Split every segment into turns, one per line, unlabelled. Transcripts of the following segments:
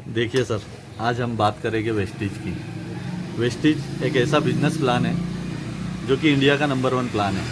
देखिए सर, आज हम बात करेंगे वेस्टीज की। वेस्टीज एक ऐसा बिजनेस प्लान है जो कि इंडिया का नंबर 1 प्लान है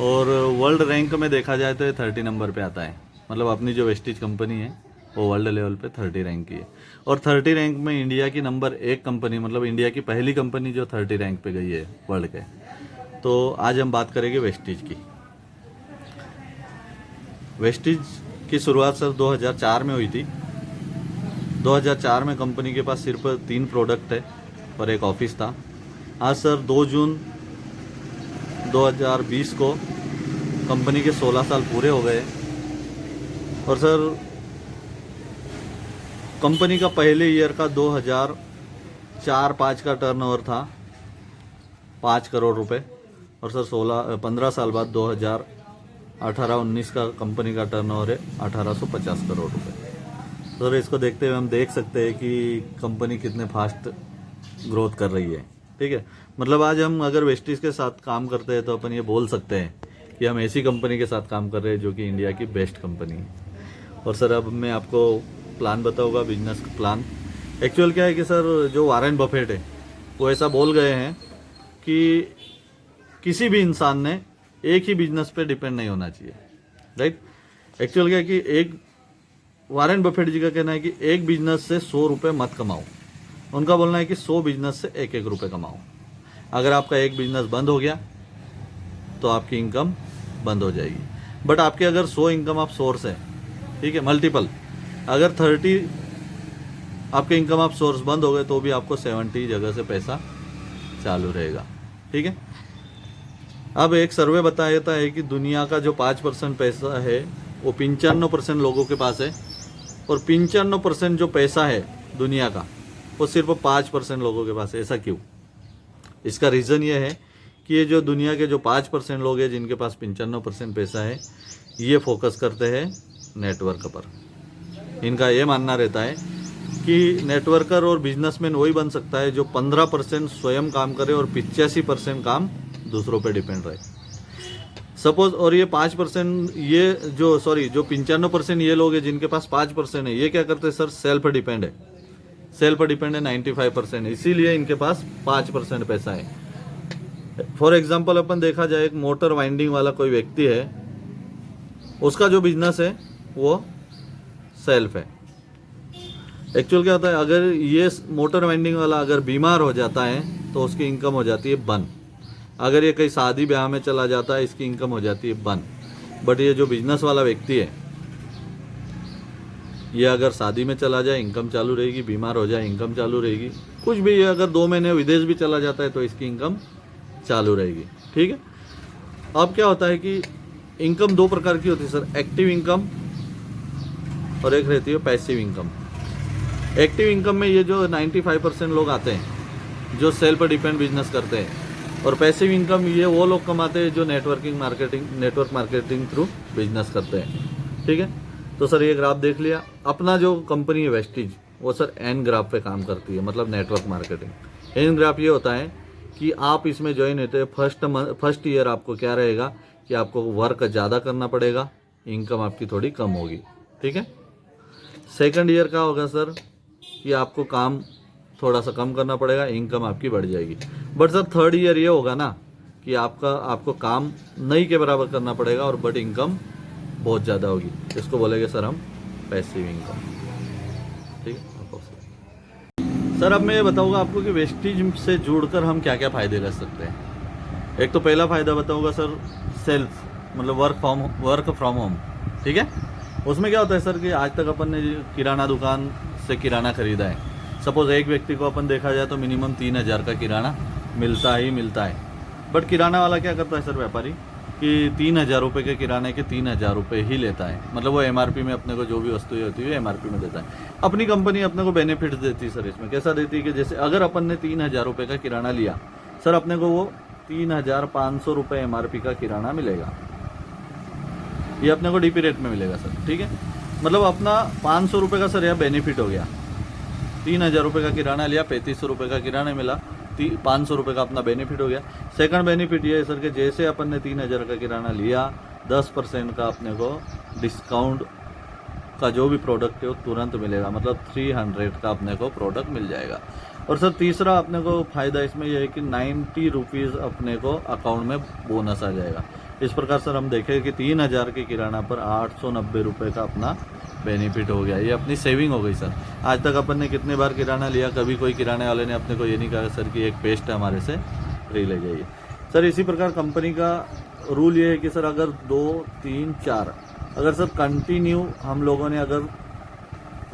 और वर्ल्ड रैंक में देखा जाए तो ये 30 नंबर पे आता है। मतलब अपनी जो वेस्टीज कंपनी है वो वर्ल्ड लेवल पे 30 रैंक की है और 30 रैंक में इंडिया की नंबर 1 कंपनी, मतलब इंडिया की पहली कंपनी जो 30 रैंक पे गई है वर्ल्ड के। तो आज हम बात करेंगे वेस्टीज की। वेस्टीज की शुरुआत सर 2004 में हुई थी। 2004 में कंपनी के पास सिर्फ 3 प्रोडक्ट है और एक ऑफिस था। आज सर 2 जून 2020 को कंपनी के 16 साल पूरे हो गए और सर कंपनी का पहले ईयर का 2004-05 का टर्नओवर था 5 करोड़ रुपए और सर 15 साल बाद 2018-19 का कंपनी का टर्नओवर है 1850 करोड़ रुपए। सर इसको देखते हुए हम देख सकते हैं कि कंपनी कितने फास्ट ग्रोथ कर रही है। ठीक है, मतलब आज हम अगर वेस्टीज के साथ काम करते हैं तो अपन ये बोल सकते हैं कि हम ऐसी कंपनी के साथ काम कर रहे हैं जो कि इंडिया की बेस्ट कंपनी है। और सर अब मैं आपको प्लान बताऊंगा, बिजनेस प्लान। एक्चुअल क्या है कि सर जो वॉरेन बफेट है वो ऐसा बोल गए हैं कि किसी भी इंसान ने एक ही बिजनेस पे डिपेंड नहीं होना चाहिए, राइट। एक्चुअल क्या है कि एक वॉरेन बफेट जी का कहना है कि एक बिजनेस से 100 रुपये मत कमाओ। उनका बोलना है कि 100 बिजनेस से 1-1 रुपये कमाओ। अगर आपका एक बिजनेस बंद हो गया तो आपकी इनकम बंद हो जाएगी। बट आपके अगर 100 इनकम आप सोर्स है, ठीक है, मल्टीपल, अगर 30 आपके इनकम आप सोर्स बंद हो गए तो भी आपको 70 जगह से पैसा चालू रहेगा। ठीक है, अब एक सर्वे बताता है कि दुनिया का जो 5% पैसा है वो 95% लोगों के पास है और 95% जो पैसा है दुनिया का वो सिर्फ 5% लोगों के पास है। ऐसा क्यों? इसका रीज़न ये है कि ये जो दुनिया के जो 5% लोग हैं जिनके पास 95% पैसा है, ये फोकस करते हैं नेटवर्क पर। इनका ये मानना रहता है कि नेटवर्कर और बिजनेसमैन वही बन सकता है जो 15% स्वयं काम करे और 85% काम दूसरों पे डिपेंड रहे। सपोज, और ये 5% ये जो 95% ये लोग हैं जिनके पास 5% है, ये क्या करते हैं सर? सेल्फ डिपेंड है। सेल्फ डिपेंड है 95%, इसीलिए इनके पास 5% पैसा है। फॉर एग्जाम्पल अपन देखा जाए, एक मोटर वाइंडिंग वाला कोई व्यक्ति है, उसका जो बिजनेस है वो सेल्फ है। एक्चुअल क्या होता है, अगर ये मोटर वाइंडिंग वाला अगर बीमार हो जाता है तो उसकी इनकम हो जाती है बंद। अगर ये कहीं शादी ब्याह में चला जाता है इसकी इनकम हो जाती है बंद। बट ये जो बिजनेस वाला व्यक्ति है, ये अगर शादी में चला जाए इनकम चालू रहेगी, बीमार हो जाए इनकम चालू रहेगी, कुछ भी, ये अगर 2 महीने विदेश भी चला जाता है तो इसकी इनकम चालू रहेगी। ठीक है, अब क्या होता है कि इनकम 2 प्रकार की होती है सर, एक्टिव इनकम और एक रहती है पैसिव इनकम। एक्टिव इनकम में ये जो 95% लोग आते हैं जो सेल्फ डिपेंड बिजनेस करते हैं, और पैसिव इनकम ये वो लोग कमाते हैं जो नेटवर्क मार्केटिंग थ्रू बिजनेस करते हैं। ठीक है, तो सर ये ग्राफ देख लिया। अपना जो कंपनी है वेस्टीज, वो सर एन ग्राफ पे काम करती है, मतलब नेटवर्क मार्केटिंग। एन ग्राफ ये होता है कि आप इसमें ज्वाइन होते हैं फर्स्ट ईयर आपको क्या रहेगा कि आपको वर्क ज़्यादा करना पड़ेगा, इनकम आपकी थोड़ी कम होगी। ठीक है, सेकंड ईयर का होगा सर कि आपको काम थोड़ा सा कम करना पड़ेगा, इनकम आपकी बढ़ जाएगी। बट सर थर्ड ईयर ये होगा ना कि आपको काम नहीं के बराबर करना पड़ेगा और बट इनकम बहुत ज़्यादा होगी। इसको बोलेंगे सर हम पैसिव इनकम। ठीक है सर, अब मैं ये बताऊंगा आपको कि वेस्टीज से जुड़कर हम क्या क्या फ़ायदे ले सकते हैं। एक तो पहला फ़ायदा बताऊंगा सर, सेल्फ, मतलब वर्क फ्रॉम होम। ठीक है, उसमें क्या होता है सर कि आज तक अपन ने किराना दुकान से किराना खरीदा है। सपोज एक व्यक्ति को अपन देखा जाए तो मिनिमम 3000 का किराना मिलता है। बट किराना वाला क्या करता है सर, व्यापारी, कि 3000 रुपये के किराने के 3000 रुपये ही लेता है। मतलब वो MRP में अपने को जो भी वस्तुएं होती है MRP में देता है। अपनी कंपनी अपने को बेनिफिट देती है सर। इसमें कैसा देती है कि जैसे अगर अपन ने 3000 रुपये का किराना लिया सर, अपने को वो 3500 रुपये MRP का किराना मिलेगा। ये अपने को DP रेट में मिलेगा सर। ठीक है, मतलब अपना 500 रुपये का सर यह बेनिफिट हो गया। 3000 रुपये का किराना लिया, 3500 रुपये का किराना मिला, 500 रुपये का अपना बेनिफिट हो गया। सेकंड बेनिफिट ये है सर कि जैसे अपन ने 3000 का किराना लिया, 10% का अपने को डिस्काउंट का जो भी प्रोडक्ट है वो तुरंत मिलेगा, मतलब 300 का अपने को प्रोडक्ट मिल जाएगा। और सर तीसरा अपने को फ़ायदा इसमें यह है कि 90 रुपीज़ अपने को अकाउंट में बोनस आ जाएगा। इस प्रकार सर हम देखें कि 3000 के किराना पर 890 रुपये का अपना बेनिफिट हो गया, ये अपनी सेविंग हो गई सर। आज तक अपन ने कितने बार किराना लिया, कभी कोई किराने वाले ने अपने को ये नहीं कहा सर कि एक पेस्ट हमारे से फ्री ले जाइए सर। इसी प्रकार कंपनी का रूल ये है कि सर अगर 2, 3, 4 अगर सर कंटिन्यू हम लोगों ने अगर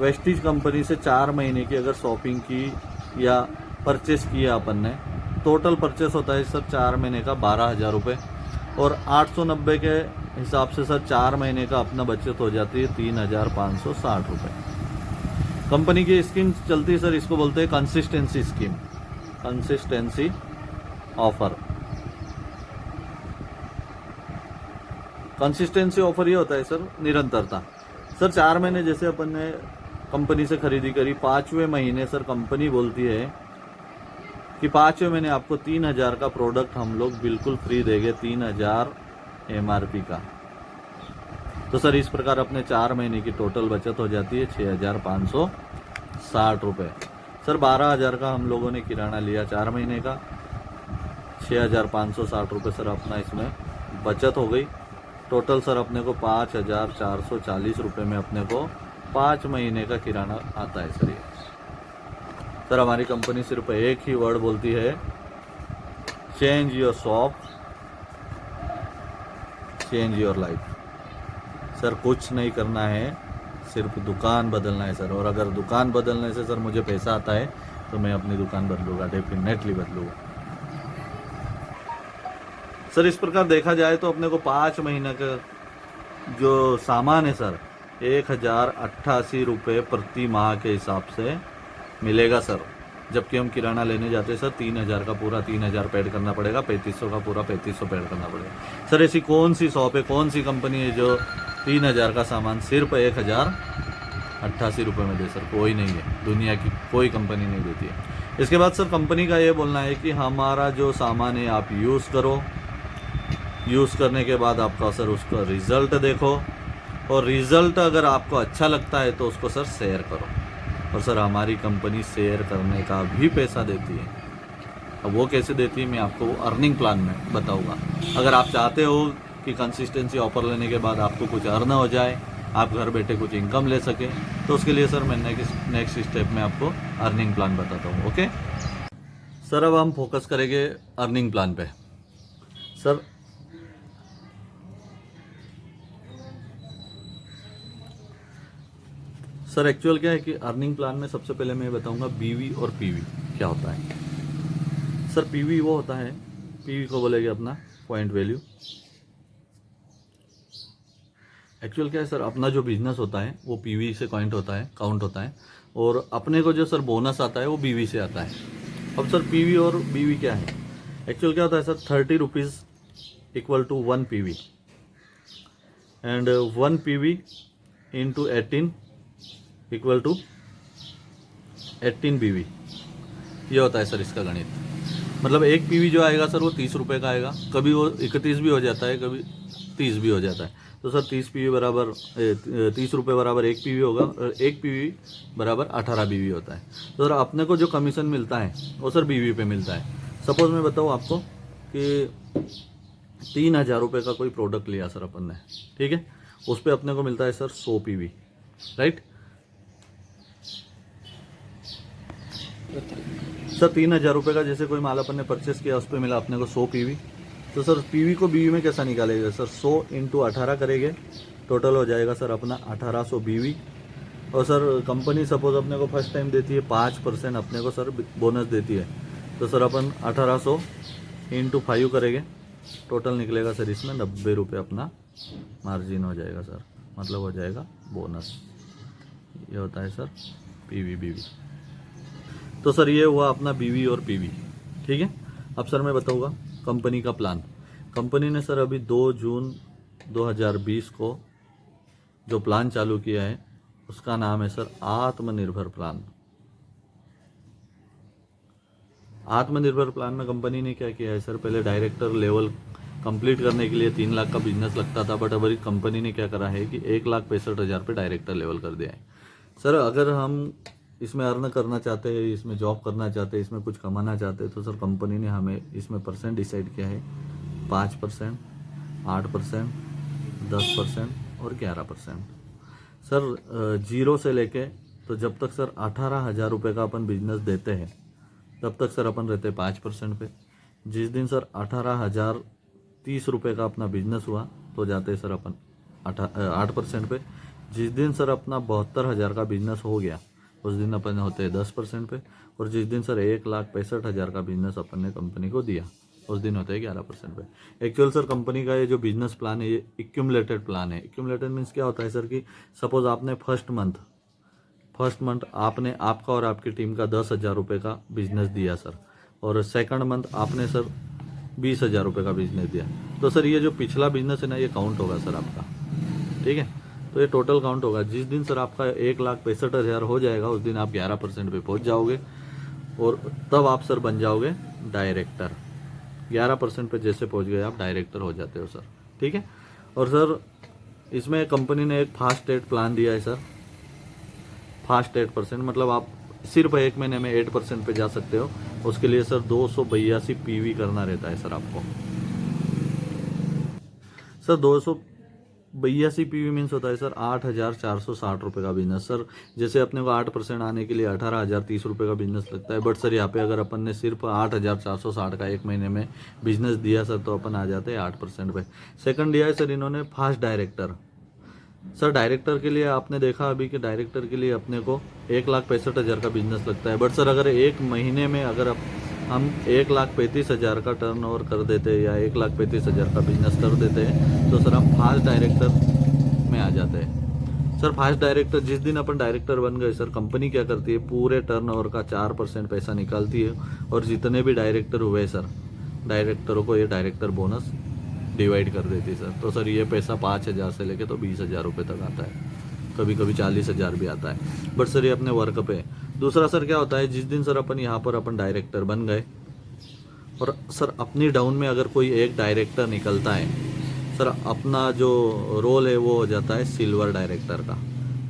वेस्टीज कंपनी से 4 महीने की अगर शॉपिंग की या परचेस किया अपन ने, टोटल परचेस होता है सर 4 महीने का 12,000 रुपये, और 890 के हिसाब से सर 4 महीने का अपना बचत हो जाती है 3,560 रुपये। कंपनी की स्कीम चलती है सर, इसको बोलते हैं consistency scheme, consistency offer. Consistency offer ये होता है सर निरंतरता। सर 4 महीने जैसे अपन ने कंपनी से खरीदी करी, 5वें महीने सर कंपनी बोलती है कि 5वें महीने आपको 3,000 का प्रोडक्ट हम लोग बिल्कुल फ्री देंगे, 3,000 MRP का। तो सर इस प्रकार अपने 4 महीने की टोटल बचत हो जाती है 6,560 रुपये। सर 12,000 का हम लोगों ने किराना लिया 4 महीने का, 6,560 रुपये सर अपना इसमें बचत हो गई। टोटल सर अपने को 5,440 रुपये में अपने को 5 महीने का किराना आता है सर। ये सर हमारी कंपनी सिर्फ एक ही वर्ड बोलती है, change your shop, change your life. Sir कुछ नहीं करना है, सिर्फ दुकान बदलना है सर। और अगर दुकान बदलने से सर मुझे पैसा आता है तो मैं अपनी दुकान बदलूँगा, डेफिनेटली बदलूँगा सर। इस प्रकार देखा जाए तो अपने को 5 महीने का जो सामान है सर 1,088 रुपये प्रति माह के हिसाब से मिलेगा सर। जबकि हम किराना लेने जाते हैं सर 3,000 का पूरा 3,000 पेड करना पड़ेगा, 3,500 का पूरा 3,500 पेड करना पड़ेगा सर। ऐसी कौन सी शॉप है, कौन सी कंपनी है जो 3,000 का सामान सिर्फ 1,088 रुपये में दे सर? कोई नहीं है, दुनिया की कोई कंपनी नहीं देती है। इसके बाद सर कंपनी का ये बोलना है कि हमारा जो सामान है आप यूज़ करो, यूज़ करने के बाद आपका सर उसका रिज़ल्ट देखो, और रिज़ल्ट अगर आपको अच्छा लगता है तो उसको सर शेयर करो। और सर हमारी कंपनी शेयर करने का भी पैसा देती है। अब वो कैसे देती है मैं आपको अर्निंग प्लान में बताऊंगा। अगर आप चाहते हो कि कंसिस्टेंसी ऑफर लेने के बाद आपको कुछ अर्न हो जाए, आप घर बैठे कुछ इनकम ले सके, तो उसके लिए सर मैं नेक्स्ट स्टेप में आपको अर्निंग प्लान बताता हूँ। ओके सर, अब हम फोकस करेंगे अर्निंग प्लान पे। सर एक्चुअल क्या है कि अर्निंग प्लान में सबसे पहले मैं बताऊंगा बीवी और पीवी क्या होता है। सर पीवी वो होता है, पीवी को बोलेंगे अपना पॉइंट वैल्यू। एक्चुअल क्या है सर, अपना जो बिजनेस होता है वो पीवी से काउंट होता है, और अपने को जो सर बोनस आता है वो बीवी से आता है। अब सर पीवी और बीवी क्या है? एक्चुअल क्या होता है sir, 30 rupees equal to 1 PV, and 1 PV into 18 equal to 18 BV. ये होता है सर इसका गणित। मतलब एक पीवी जो आएगा सर वो 30 रुपये का आएगा, कभी वो 31 भी हो जाता है, कभी 30 भी हो जाता है। तो सर 30 पीवी बराबर 30 रुपये बराबर 1 पीवी होगा, और 1 पीवी बराबर 18 बीवी होता है। तो सर अपने को जो कमीशन मिलता है वो सर बीवी पे मिलता है। सपोज मैं बताऊँ आपको कि 3,000 रुपये का कोई प्रोडक्ट लिया सर अपन ने, ठीक है, उस पर अपने को मिलता है सर 100 पीवी, राइट। सर 3,000 रुपये का जैसे कोई माल अपन ने परचेस किया, उस पर मिला अपने को 100 पीवी। तो सर पीवी को बीवी में कैसा निकालेगा सर, 100 इंटू 18 करेंगे, टोटल हो जाएगा सर अपना 1800 बीवी। और सर कंपनी सपोज अपने को फर्स्ट टाइम देती है 5% अपने को सर बोनस देती है। तो सर अपन 1800 इंटू 5 करेंगे, टोटल निकलेगा सर इसमें 90 रुपये अपना मार्जिन हो जाएगा सर, मतलब हो जाएगा बोनस। ये होता है सर पीवी बीवी। तो सर ये हुआ अपना बीवी और पीवी, ठीक है। अब सर मैं बताऊंगा कंपनी का प्लान। कंपनी ने सर अभी 2 जून 2020 को जो प्लान चालू किया है उसका नाम है सर आत्मनिर्भर प्लान। आत्मनिर्भर प्लान में कंपनी ने क्या किया है सर, पहले डायरेक्टर लेवल कंप्लीट करने के लिए 3 लाख का बिजनेस लगता था, बट अभी कंपनी ने क्या करा है कि 1,65,000 पे डायरेक्टर लेवल कर दिया है। सर अगर हम इसमें अर्न करना चाहते हैं, इसमें जॉब करना चाहते हैं, इसमें कुछ कमाना चाहते हैं, तो सर कंपनी ने हमें इसमें परसेंट डिसाइड किया है 5%, 8%, 10% और 11%। सर जीरो से लेके तो जब तक सर 18,000 रुपये का अपन बिजनेस देते हैं तब तक सर अपन रहते हैं 5% पे। जिस दिन सर 18,030 रुपये का अपना बिजनेस हुआ तो जाते हैं सर अपन 8% पे। जिस दिन सर अपना 72,000 का बिजनेस हो गया उस दिन अपन होते हैं 10% पे। और जिस दिन सर 1,65,000 का बिजनेस अपन ने कंपनी को दिया उस दिन होते हैं 11% पे। एक्चुअल सर कंपनी का ये जो बिजनेस प्लान है ये एक्यूमुलेटेड प्लान है। एक्यूमुलेटेड मीन्स क्या होता है सर कि सपोज आपने फर्स्ट मंथ आपने आपका और आपकी टीम का 10,000 रुपये का बिजनेस दिया सर, और सेकंड मंथ आपने सर 20,000 रुपये का बिजनेस दिया, तो सर ये जो पिछला बिजनेस है ना ये काउंट होगा सर आपका, ठीक है। तो ये टोटल काउंट होगा। जिस दिन सर आपका 1,65,000 हो जाएगा उस दिन आप 11% पे पहुंच जाओगे और तब आप सर बन जाओगे डायरेक्टर। 11% पे जैसे पहुंच गए आप डायरेक्टर हो जाते हो सर, ठीक है। और सर इसमें कंपनी ने एक फास्ट एड प्लान दिया है सर। फास्ट 8%, मतलब आप सिर्फ 1 महीने में 8% पे जा सकते हो। उसके लिए सर 282 पीवी करना रहता है सर आपको। सर 282 पीवी मीन्स होता है सर 8,460 रुपये का बिजनेस। सर जैसे अपने को 8% आने के लिए 18,030 रुपये का बिजनेस लगता है, बट सर यहाँ पे अगर अपन ने सिर्फ 8,460 का 1 महीने में बिजनेस दिया सर तो अपन आ जाते हैं 8% पे। सेकंड दिया है सर इन्होंने फास्ट डायरेक्टर। सर डायरेक्टर के लिए आपने देखा अभी कि डायरेक्टर के लिए अपने को 1,65,000 का बिजनेस लगता है, बट सर अगर 1 महीने में अगर हम 1,35,000 का टर्नओवर कर देते हैं या 1,35,000 का बिजनेस कर देते हैं तो सर हम फास्ट डायरेक्टर में आ जाते हैं। सर फास्ट डायरेक्टर जिस दिन अपन डायरेक्टर बन गए सर कंपनी क्या करती है पूरे टर्नओवर का 4% पैसा निकालती है, और जितने भी डायरेक्टर हुए सर डायरेक्टरों को ये डायरेक्टर बोनस डिवाइड कर देती है सर। तो सर ये पैसा 5,000 से लेके तो 20,000 रुपये तक आता है, कभी कभी 40,000 भी आता है, बट सर ये अपने वर्क पे। दूसरा सर क्या होता है जिस दिन सर अपन यहाँ पर अपन डायरेक्टर बन गए और सर अपनी डाउन में अगर कोई एक डायरेक्टर निकलता है सर अपना जो रोल है वो हो जाता है सिल्वर डायरेक्टर का,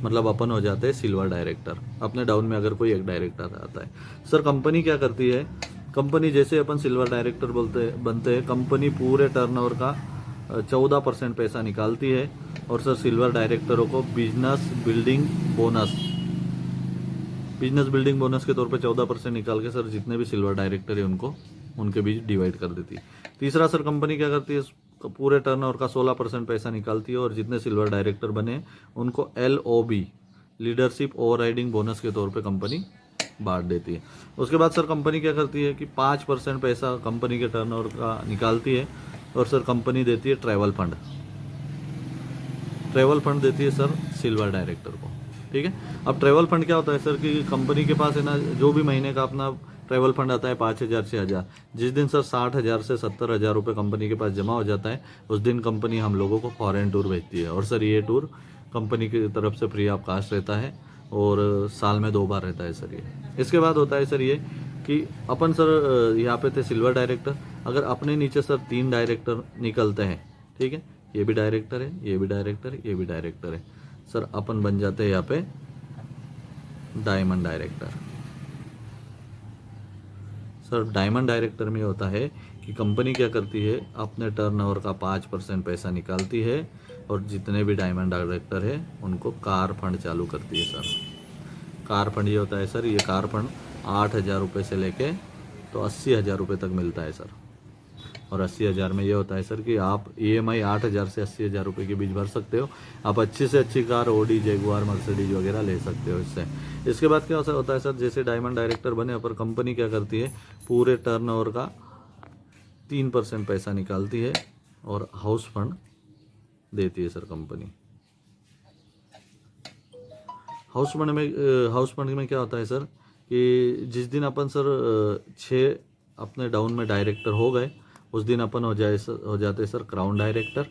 मतलब अपन हो जाते हैं सिल्वर डायरेक्टर अपने डाउन में अगर कोई एक डायरेक्टर आता है। सर कंपनी क्या करती है, कंपनी जैसे अपन सिल्वर डायरेक्टर बनते हैं कंपनी पूरे टर्नओवर का 14% पैसा निकालती है, और सर सिल्वर डायरेक्टरों को बिजनेस बिल्डिंग बोनस के तौर पे 14% निकाल के सर जितने भी सिल्वर डायरेक्टर है उनको उनके बीच डिवाइड कर देती है। तीसरा सर कंपनी क्या करती है पूरे टर्नओवर का 16% पैसा निकालती है, और जितने सिल्वर डायरेक्टर बने उनको LOB लीडरशिप ओवरराइडिंग बोनस के तौर पे कंपनी बांट देती है। उसके बाद सर कंपनी क्या करती है कि 5% पैसा कंपनी के टर्नओवर का निकालती है, और सर कंपनी देती है ट्रैवल फंड देती है सर सिल्वर डायरेक्टर को, ठीक है। अब ट्रैवल फंड क्या होता है सर कि कंपनी के पास है ना जो भी महीने का अपना ट्रैवल फंड आता है 5,000 से 1,000, जिस दिन सर 60,000 से 70,000 रुपये कंपनी के पास जमा हो जाता है उस दिन कंपनी हम लोगों को फॉरेन टूर भेजती है, और सर ये टूर कंपनी की तरफ से फ्री ऑफ कास्ट रहता है और साल में 2 बार रहता है सर ये। इसके बाद होता है सर ये कि अपन सर यहाँ पे थे सिल्वर डायरेक्टर, अगर अपने नीचे सर 3 डायरेक्टर निकलते हैं, ठीक है, ये भी डायरेक्टर है, ये भी डायरेक्टर है, ये भी डायरेक्टर है, सर अपन बन जाते हैं यहाँ पे diamond director. Sir diamond director में होता है कि कंपनी क्या करती है अपने टर्नओवर का 5% पैसा निकालती है, और जितने भी डायमंड डायरेक्टर है उनको कार फंड चालू करती है सर। कार फंड ये होता है सर, ये कार फंड 8,000 रुपये से लेके तो 80,000 रुपये तक मिलता है सर, और 80,000 में ये होता है सर कि आप EMI 8,000 से 80,000 रुपये के बीच भर सकते हो। आप अच्छी से अच्छी कार OD जगुआर मर्सिडीज वगैरह ले सकते हो इससे। इसके बाद क्या होता है सर जैसे डायमंड डायरेक्टर बने पर कंपनी क्या करती है पूरे टर्नओवर का 3% पैसा निकालती है और हाउस फंड देती है सर कंपनी। हाउस फंड में क्या होता है सर कि जिस दिन अपन सर 6 अपने डाउन में डायरेक्टर हो गए उस दिन अपन हो जाते सर क्राउन डायरेक्टर,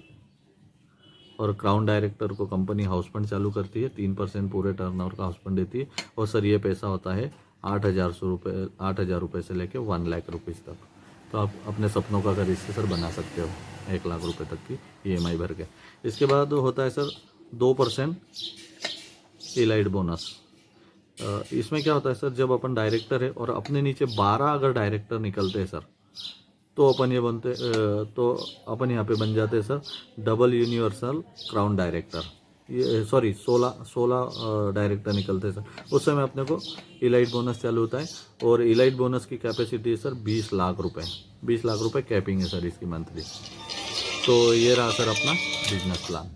और क्राउन डायरेक्टर को कंपनी हाउस फंड चालू करती है, 3% पूरे टर्नओवर का हाउस फंड देती है, और सर ये पैसा होता है 8,000 रुपये से लेके 1 लाख रुपीज़ तक, तो आप अपने सपनों का घर इससे सर बना सकते हो 1 लाख रुपए तक की EMI भर के। इसके बाद होता है सर 2% इलाइट बोनस। इसमें क्या होता है सर, जब अपन डायरेक्टर है और अपने नीचे 12 अगर डायरेक्टर निकलते हैं सर, तो अपन ये बनते तो अपन यहाँ पे बन जाते हैं sir double universal crown director. ये सॉरी 16 डायरेक्टर निकलते हैं सर। उस समय अपने को इलाइट बोनस चालू होता है और इलाइट बोनस की कैपेसिटी है सर 20 लाख रुपए। 20 लाख रुपए कैपिंग है सर इसकी मंथली। तो ये रहा सर अपना बिजनेस प्लान।